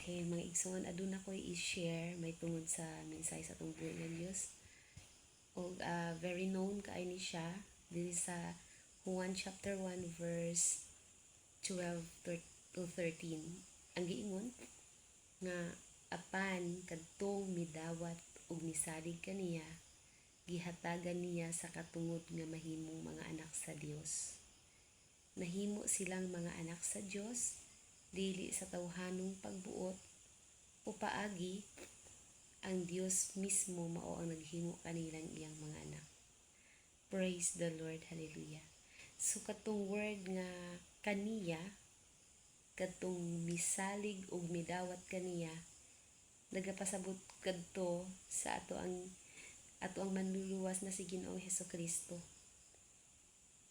Kay mga igsoon aduna ko'y i-share may tungod sa mensahe sa atong buhi nga Dios. O very known kaay ni siya diri sa Juan chapter 1 verse 12 to 13. Ang giingon nga apan kadtong midawat ug misalig kaniya, gihatagan niya sa katungod nga mahimong mga anak sa Dios. Nahimo silang mga anak sa Dios dili sa tawhanong pagbuot o paagi. Ang Dios mismo mao ang naghimo kanilang iyang mga anak. Praise the Lord, hallelujah. So katong word nga kaniya, katong misalig ug midawat kaniya, nagapasabot kadto sa ato ang manluluwas na si Ginoong Hesukristo.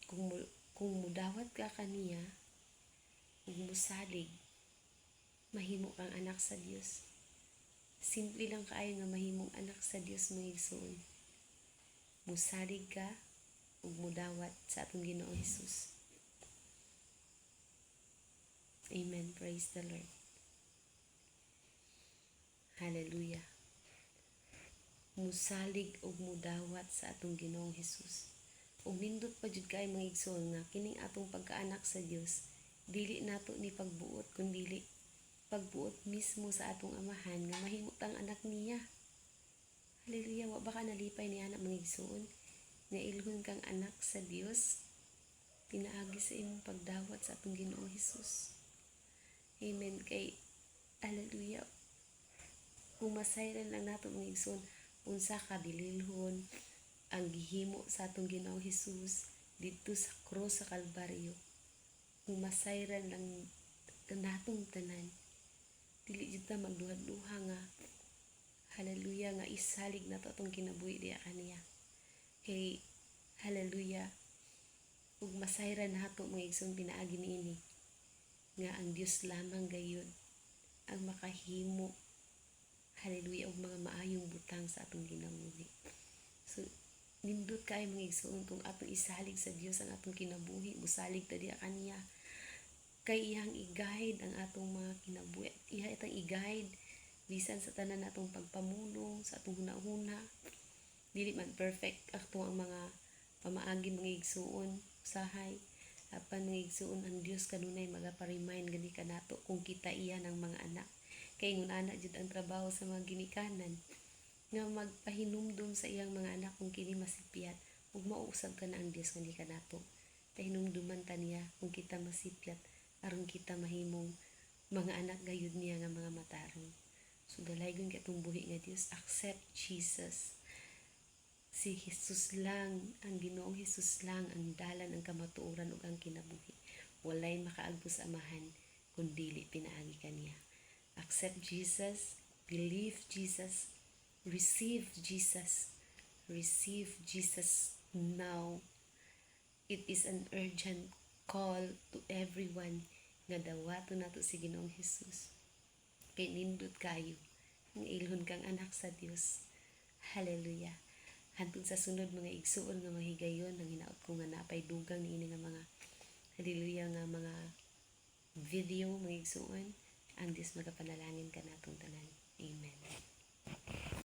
Kung mudawat ka kaniya ug musalig, mahimo kang anak sa Dios. Simple lang kaayo nga mahimong anak sa Dios, mga igsoon. Musalig ka ug mudawat sa atong Ginoong Hesus. Amen. Praise the Lord. Hallelujah. Musalig ug mudawat sa atong Ginoong Hesus. Ug nindot pa jud kay mga igsoon nga kining atong pagkaanak sa Dios dili nato ni pagbuot kundi pagbuot mismo sa atong amahan nga mahimo tang anak niya. Hallelujah. Wa ba ka nalipay niya na mga igsoon nga ilhon kang anak sa Dios pinaagi sa imong pagdawat sa atong Ginoong Hesus. Amen. Kay hallelujah. Pumasayran lang nato mga igsoon unsa ka bililhon ang gihimo sa atong Ginoong Hesus didto sa krus sa Kalbaryo. Pumasayran lang natong tanan. Dili jud ta magduha-duha nga hallelujah nga isalig nato atong kinabuhi diha kaniya. Kay hallelujah. Ug masayran nato mga igsoon pinaagi niini nga ang Dios lamang gayud ang makahimo hallelujah ug mga maayong butang sa atong kinabuhi. So nindot kay mga igsoon kung atong isalig sa Dios ang atong kinabuhi, musalig ta diha kaniya. Kay iyang i-guide ang atong mga kinabuhi. Iya itang i-guide bisan sa tanan natong pagpamulong sa atong hunahuna. Dili man perfect ato ang mga pamaagi mga igsuon usahay. Apan mga igsuon ang Dios kanunay magapa-remind gani kanato kung kita iya ng mga anak. Kay ingon ana jud ang trabaho sa mga ginikanan nga magpahinumdum sa iyang mga anak kung kini masipyat ug mauusab ka na ang Dios nga kanato. Pahinumduman ta niya kung kita masipyat aron kita mahimong mga anak gayud niya nga mga matarong. So dalaygon kay atong buhi nga Dios, accept Jesus. Si Jesus lang, ang Ginoong Jesus lang ang dalan, ang kamatuoran ug ang kinabuhi. Walay makaagpo sa amahan kun dili pinaagi kaniya. Accept Jesus, believe Jesus, receive Jesus. Receive Jesus now. It is an urgent call to everyone nga dawaton nato si Ginoong Hesus. Kay nindot kayo nga ilhon kang anak sa Dios. Hallelujah. Hantod sa sunod mga igsuon nga mahigayon nang hinaot ko nga napay dugang niini nga mga hallelujah nga mga video mga igsuon. Ang Dios magapanalangin ka natong tanan. Amen.